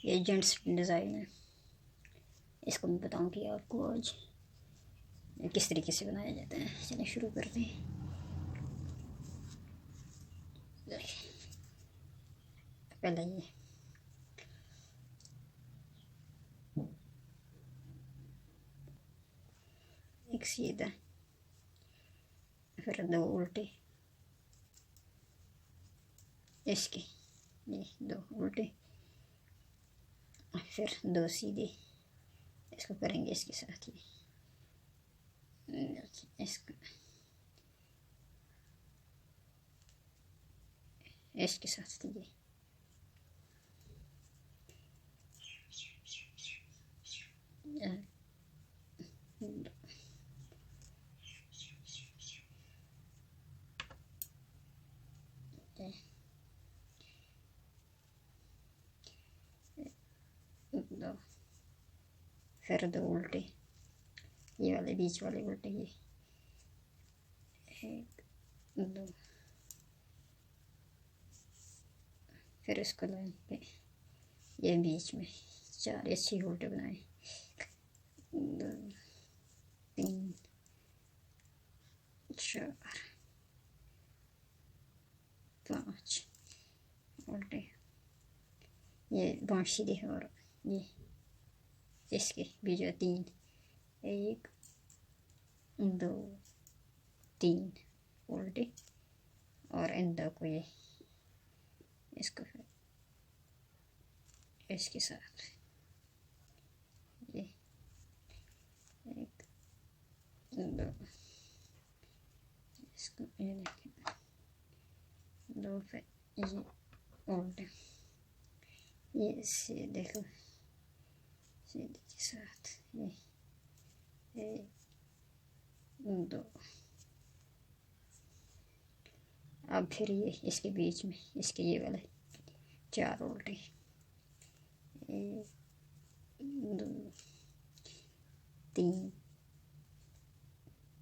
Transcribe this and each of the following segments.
ये gents design है। इसको मैं बताऊंगी आपको आज किस तरीके से बनाया जाता है। चलिए शुरू करते हैं। पहले ये एक सीधा, फिर दो उल्टे, इसके ये दो उल्टे, फिर दो सीधे। इसको करेंगे इसके साथ ही, इसको इसके साथ ये दो, फिर दो उल्टे, ये वाले बीच वाले उल्टे, ये एक दो, फिर इसको लाइन पे ये बीच में चार अच्छे उल्टे बनाए। दो तीन चार पाँच उल्टे, ये पाँच सीधे, और ये इसके बीच में तीन, एक दो तीन उल्टे, और इन दो को ये इसको फिर इसके साथ ये एक दो, इसको ये देखें दो, फिर ये उल्टे, ये सीधे को सीधे के साथ ये एक दो। अब फिर ये इसके बीच में इसके ये वाले चार उल्टे, एक दो तीन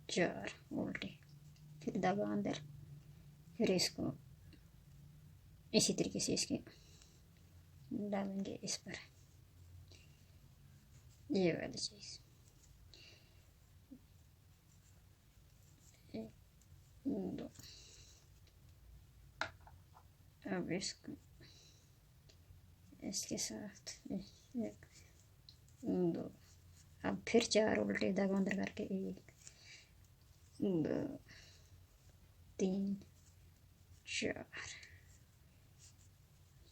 चार उल्टे, फिर धागा अंदर, फिर इसको इसी तरीके से इसके डालेंगे इस पर, ये वाली चीज़ एक दो। अब इसको इसके साथ एक दो, अब फिर चार उल्टे धागा अंदर करके एक दो तीन चार,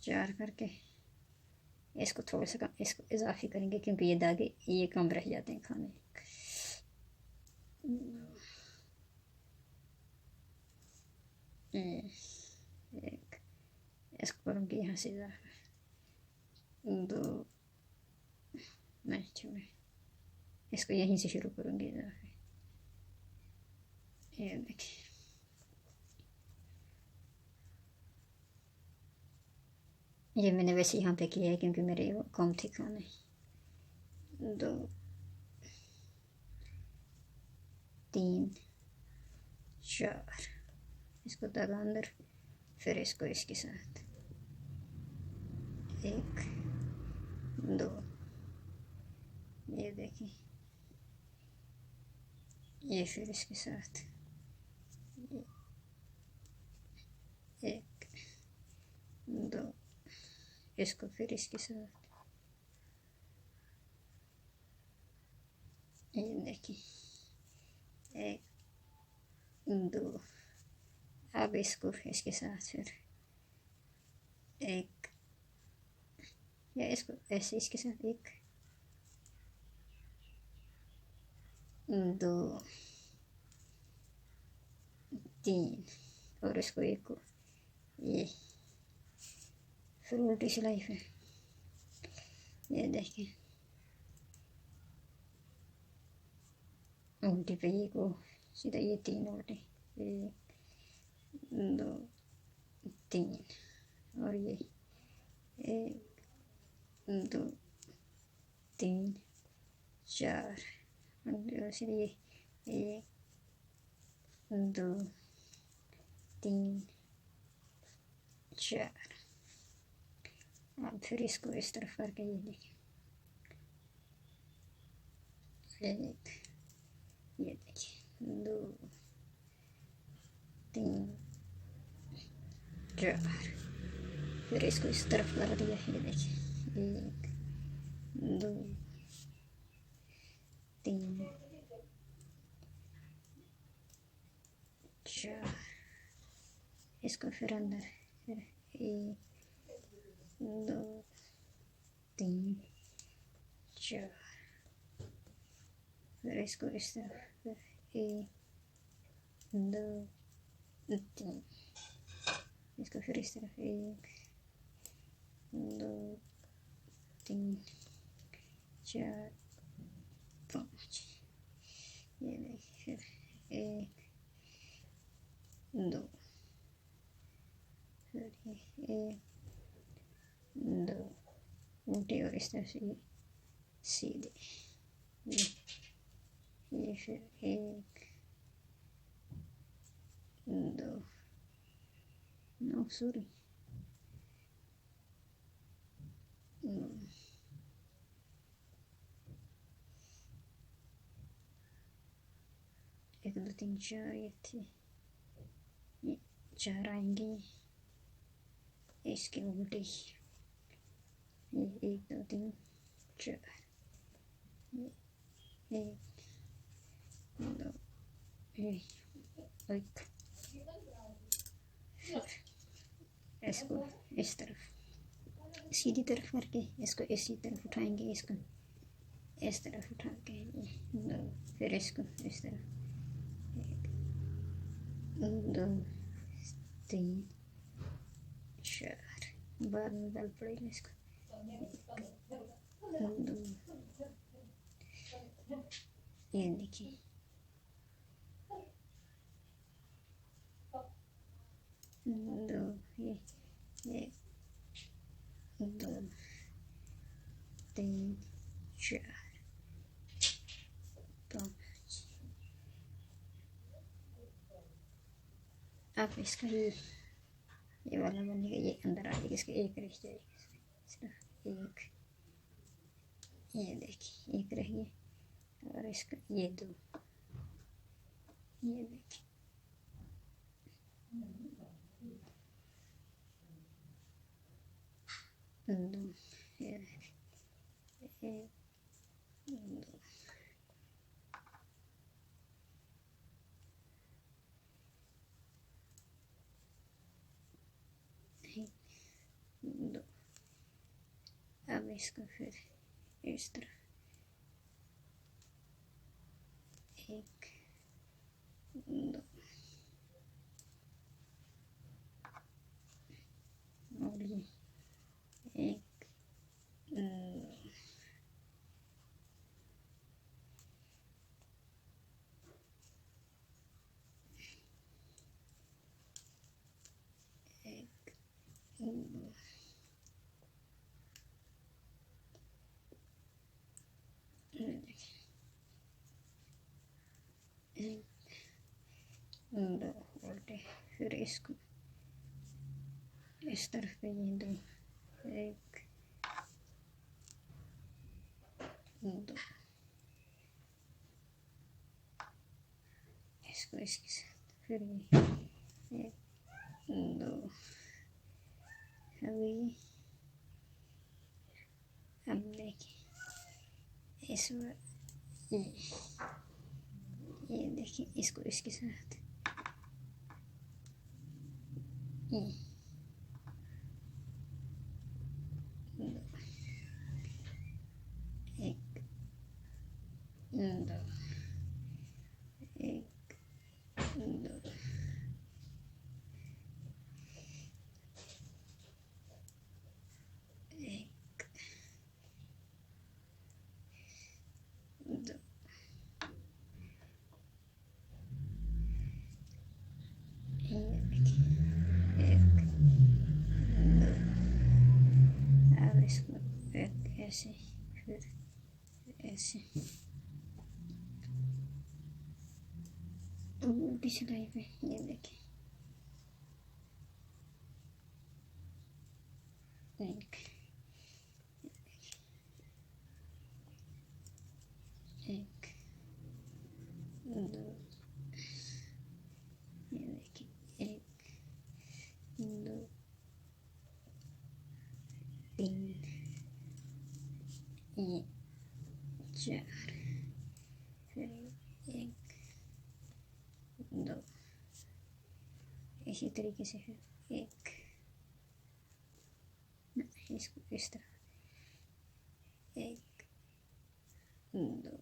चार करके इसको थोड़ा सा कम इसको इजाफी करेंगे, क्योंकि ये धागे ये कम रह जाते हैं खाने। एक इसको करूँगी यहाँ से इजाफा, दो नहीं छोड़े, इसको यहीं से शुरू करूँगी इजाफे। ये देखिए ये मैंने वैसे यहाँ पे किया है क्योंकि मेरे वो कम थे खाने। दो तीन चार, इसको धागा अंदर, फिर इसको इसके साथ एक दो, ये देखिए ये फिर इसके साथ एक दो, इसको फिर इसके साथ ये देखिए एक दो। अब इसको इसके साथ फिर एक, या इसको ऐसे इसके साथ एक दो तीन, और इसको एक को ये फिर उल्टी सिलाई पे ये देखिए उल्टी पे ये को सीधा ये तीन उल्टे, एक दो तीन, और ये एक दो तीन चार, सीधा ये एक दो तीन चार। अब अब फिर इसको इस तरफ करके ये देखिए, एक, ये देखिए, 2 3 4, फिर इसको इस तरफ कर दिया, ये देखिए, 1 2 3 4, इसको फिर अंदर, फिर 1 2 3 4, फिर इसको इस तरफ, फिर 1 2 3, इसको फिर इस तरफ 1 2 3 4 5, ये देखिए, फिर 1 2, फिर 1 2, उल्टी और इस तरफ से ये सीधे, ये फिर 1 2, नो सॉरी, 1 2 3 4, ये थे, ये 4 आएंगे इसके उल्टे, ये 1 2 3 4, ये 1 2 1, फिर इसको इस तरफ सीधी तरफ करके इसको इसी तरफ उठाएंगे, इसको इस तरफ उठा के ये 2, फिर इसको इस तरफ 1 2 3 4, बाद में डाल पड़ेगा इसको, 1 2, ये देखिए, 2, ये 1 2 3 4 5, अब इसका ये वाला बनेगा, ये अंदर आ जाएगा, इसका 1 रह जाएगा, सिर्फ 1, ये देखिए 1 रह गया, और इसका ये 2, ये देखिए, 2, ये 1 2, 2, अब इसको फिर इस तरफ 1 2, और ये 1 2, 1 2, ये देखिए, 1 2 उल्टे, फिर इसको इस तरफ पे ये 2 1 2, इसको इसके साथ, फिर ये 1 2, अभी अब देखिए इस ये देखिए, इसको इसके साथ ये 2 1 2 1 2 1 2, ये देखिए 1 2, अब इसको एक ऐसे, फिर ऐसे उल्टी सिलाई पे, ये देखिए 1 ये 4, फिर 1 2, इसी तरीके से फिर 1, इसको इस तरह 1 2,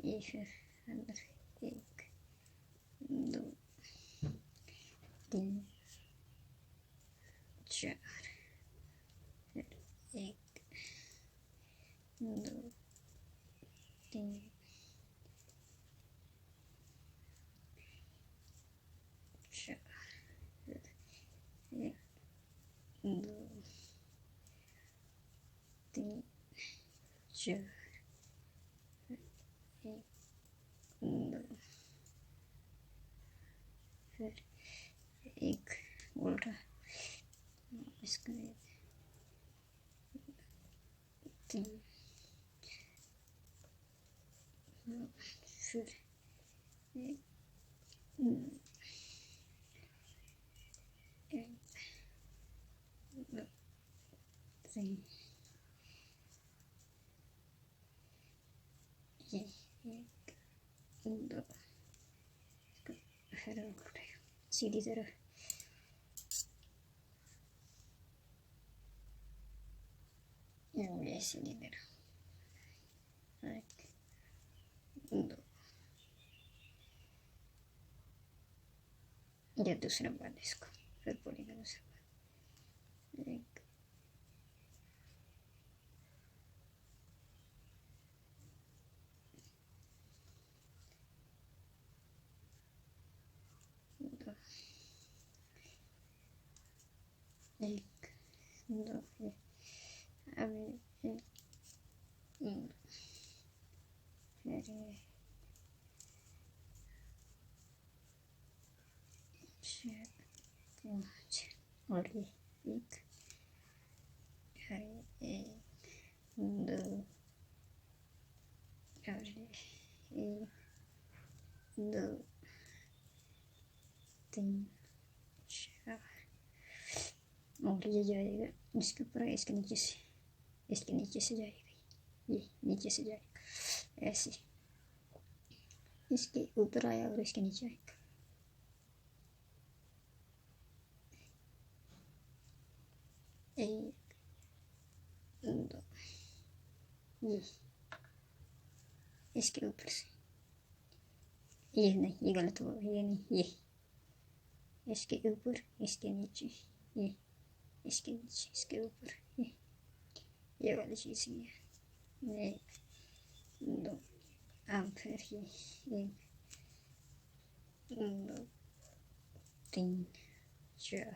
ये फिर अंदर 1 2 3 4, फिर 1 2 3 4, फिर 1 2 3 4, 1 2, फिर 1 उल्टा, इसको 3 फिर 1 2 3, ये 1 2, फिर सीधी तरफ ये सीधी तरफ 1 2, ये दूसरा बार इसको फिर बोलेगा दूसरा बार 1 2 1 2, फिर अब 1 2, फिर 4 5, और ये 1 फिर 1 2, और 1 2 3 4, और ये जाएगा इसके ऊपर, इसके नीचे से जाएगा, ये नीचे से जाएगा ऐसे, इसके ऊपर आया और इसके नीचे आएगा 1 2, ये इसके ऊपर से, ये नहीं, ये गलत हुआ, ये नहीं, ये इसके ऊपर, इसके नीचे, ये इसके नीचे, इसके ऊपर, ये वाली चीज़ ही है 1 2, अब फिर ये 1 2 3 4,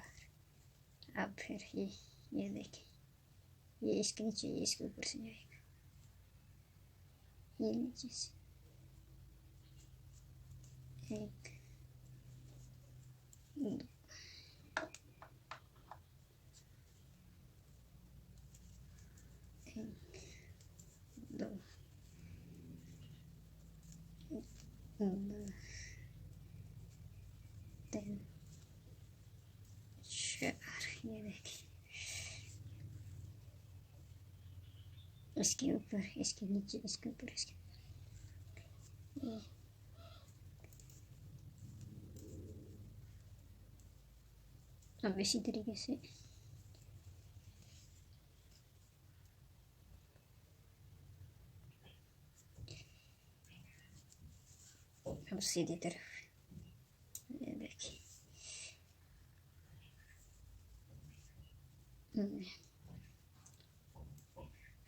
अब फिर ये देखें, ये इसके नीचे, ये इसके ऊपर से जाएगा, ये नीचे से 1 2 1 2 2 3 4, ये देखिए इसके ऊपर, इसके नीचे, इसके ऊपर, इसके ये अब इसी तरीके से अब सीधी तरफ, ये देखिए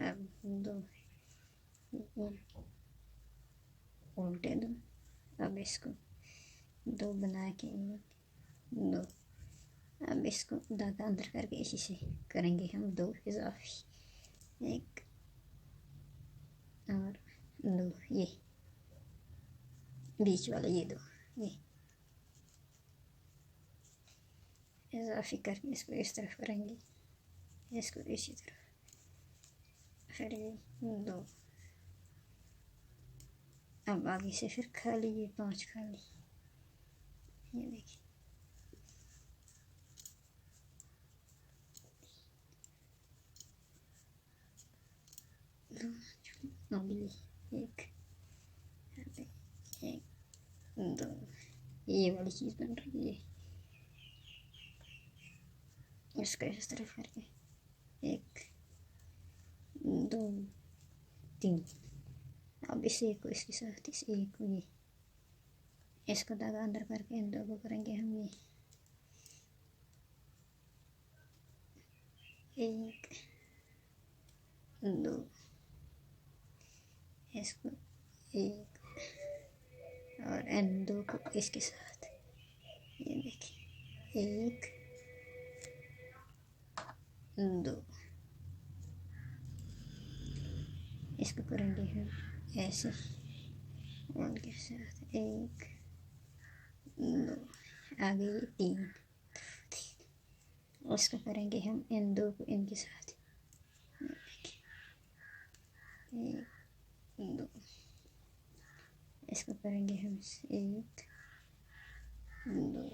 अब 2 उल्टे 2, अब इसको 2 बना के 1 2, अब इसको धागा अंदर करके इसी से करेंगे हम 2 इजाफी, 1 और 2, ये बीच वाला, ये 2, ये इजाफी करके इसको इस तरफ करेंगे, इसको इसी तरफ, फिर ये 2, अब आगे से फिर खाली, ये 5 खाली, ये देखिए अब ये एक, एक दो, ये वाली चीज़ बन रही है, इसको इस तरफ करके एक दो तीन। अब इस एक को इसके साथ, इस एक को ये, इसको धागा अंदर करके इन दो को करेंगे हम ये एक दो, इसको एक और इन दो को इसके साथ, ये देखिए एक दो, इसको करेंगे हम ऐसे उनके साथ एक दो, आगे ये तीन, उसको करेंगे हम इन दो को इनके साथ एक दो, इसको करेंगे हम एक दो,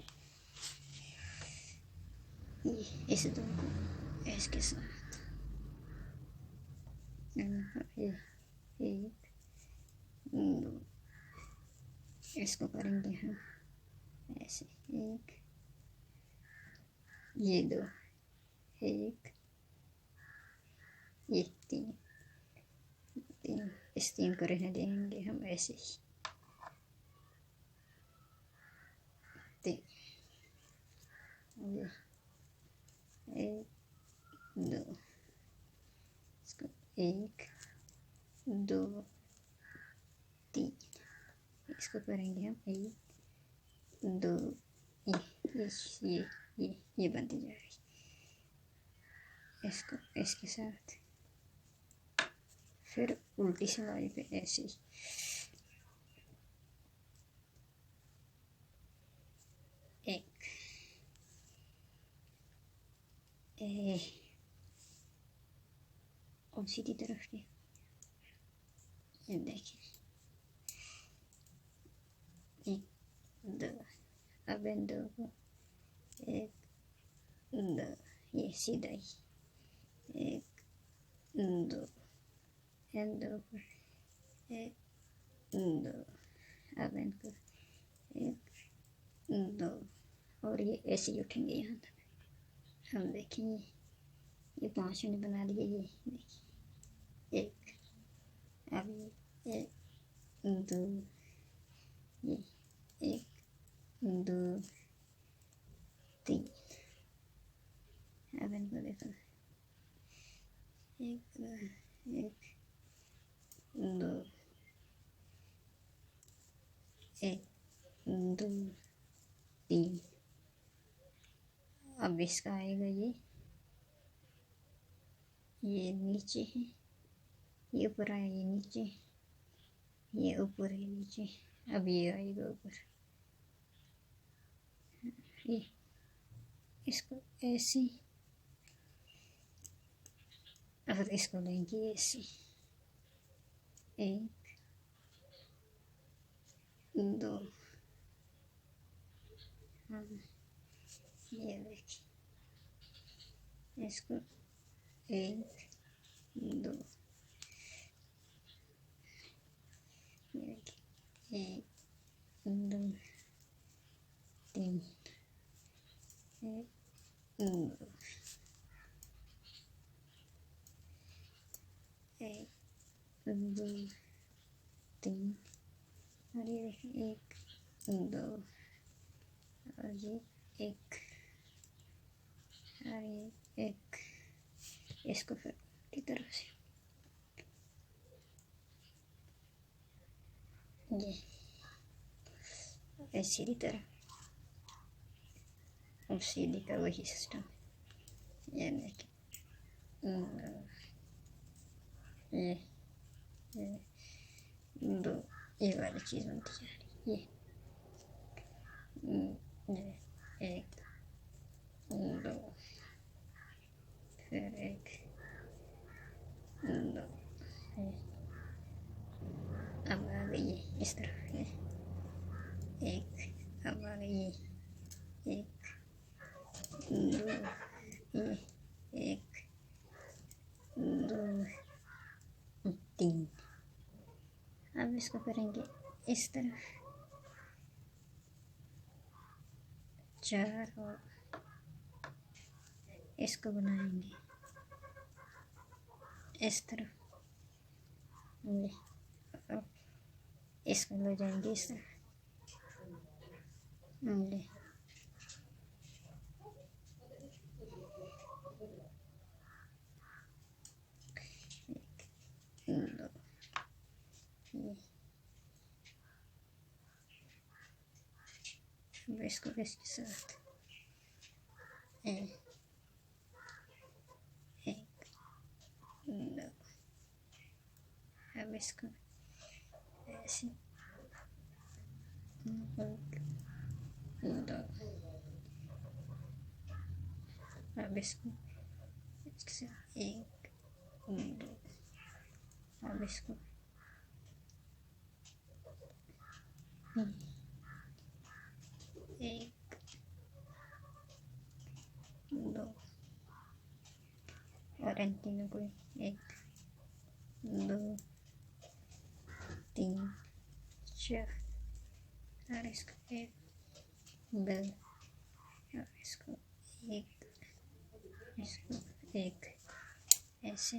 इस दो को इसके साथ ये एक दो, इसको करेंगे हम ऐसे एक, ये दो, एक, ये तीन, तीन, इस तीन को रहने देंगे हम ऐसे ही तीन, ये एक दो, इसको एक दो तीन, इसको करेंगे हम एक दो, ये बनती जाएगी, इसको इसके साथ फिर उल्टी सिलाई पे ऐसे ही एक और सीधी तरफ की, ये देखिए एक दो, अब इन दो को एक दो, ये सीधा ही एक दो, इन दो को एक दो, अब इनको एक दो, और ये ऐसे ही उठेंगे यहाँ तक। हम देखेंगे ये पाँच मिनट बना लिए, ये देखिए एक, अब ये एक दो, ये एक दो तीन, अब इनको देखो एक दो, एक दो तीन, अब इसका आएगा ये नीचे है, ये ऊपर आया, ये नीचे, ये ऊपर है नीचे, अब ये आएगा ऊपर, ये इसको ऐसे और इसको लेंगे ऐसे एक दो, हाँ ये देखिए इसको एक दो, ये देखिए एक दो तीन, एक दो, एक दो तीन, और ये देखिए एक दो, और ये एक, और ये एक, इसको फिर की तरफ से ये सीधी तरफ, और सीधी का वही सिस्टम, ये देखिए ये दो, ये वाली चीज़ बनती जा रही है, ये एक दो, फिर एक दो, अब आ गई है इस तरफ, ये एक, अब आ गई है एक दो, ये एक दो तीन, इसको करेंगे इस तरफ 4 और इसको बनाएंगे इस तरफ, ये इसको ले जाएंगे इस तरफ, ये दो, ये अब इसको इसके साथ एक दो, अब इसको ऐसे दो, अब इसको इसके साथ एक दो, अब इसको एक दो, और इन तीनों को 1 2 3 4, और इसको 1 2, और इसको 1, इसको 1, ऐसे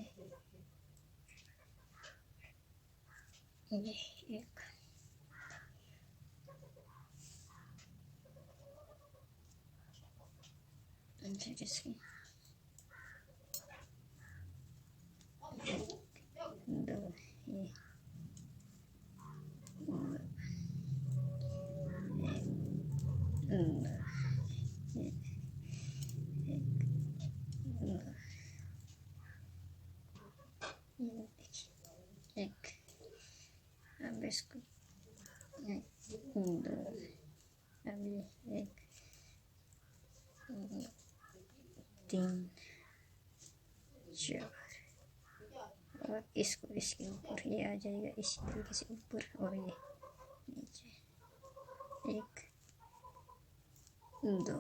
ये 1, फिर इसकी 2, ये 2, 1 2, ये 1 2, ये देखिए 1, अब इसको 1 2, अब ये 1 2 3 4, और इसको इसके ऊपर ये आ जाएगा इसी तरीके से ऊपर, और ये नीचे 1 2,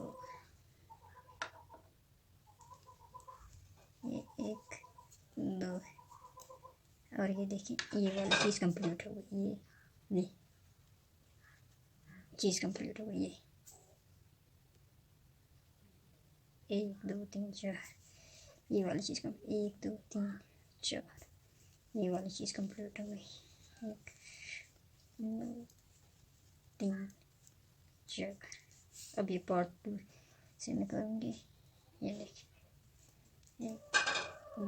ये 1 2, और ये देखिए ये वाली चीज़ कंप्लीट हो गई, ये चीज़ कंप्लीट हो गई, ये 1 2 3 4, ये वाली चीज़ 1 2 3 4, ये वाली चीज़ कंप्लीट हो गई, 1 2 3 4, अब ये पार्ट 2 से मैं करूँगी, ये देखिए 1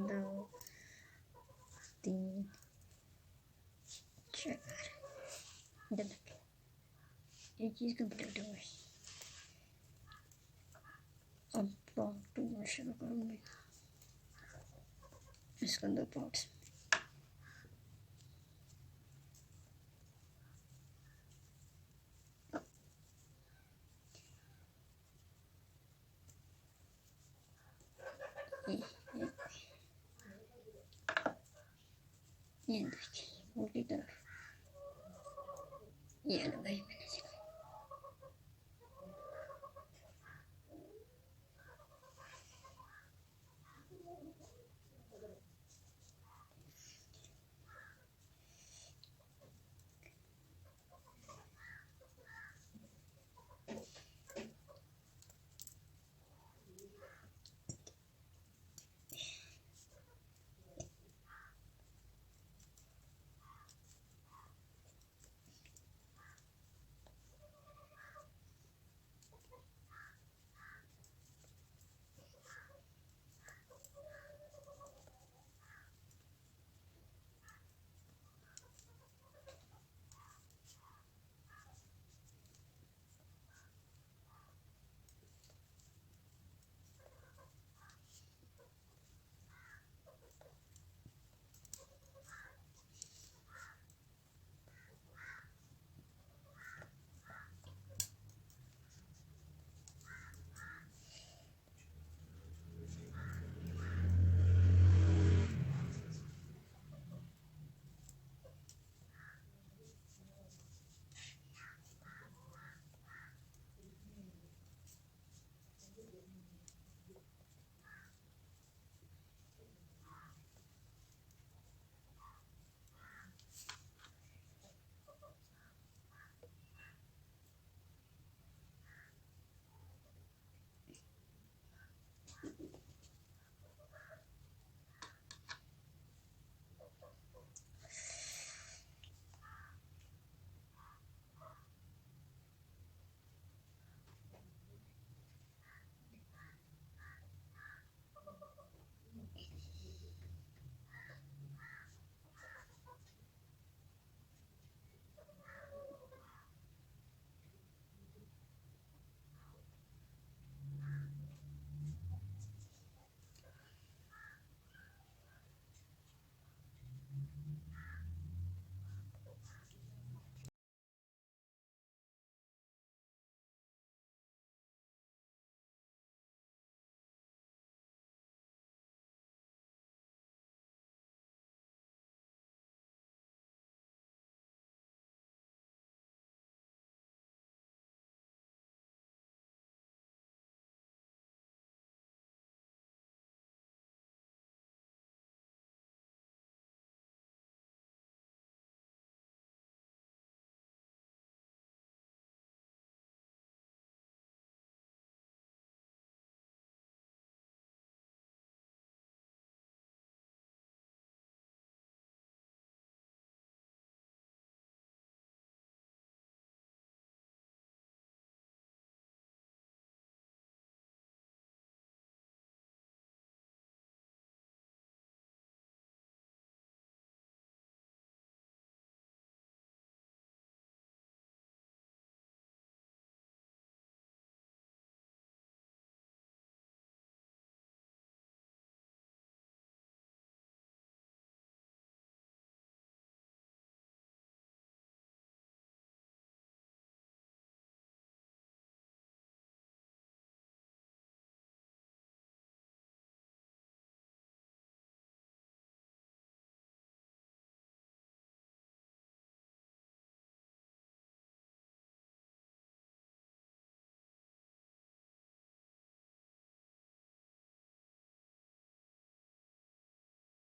2 3 4, ये चीज़ कंप्लीट हो गई। अब पार्ट 2 में शुरू करूँगी, इसको 2 पार्ट्स ये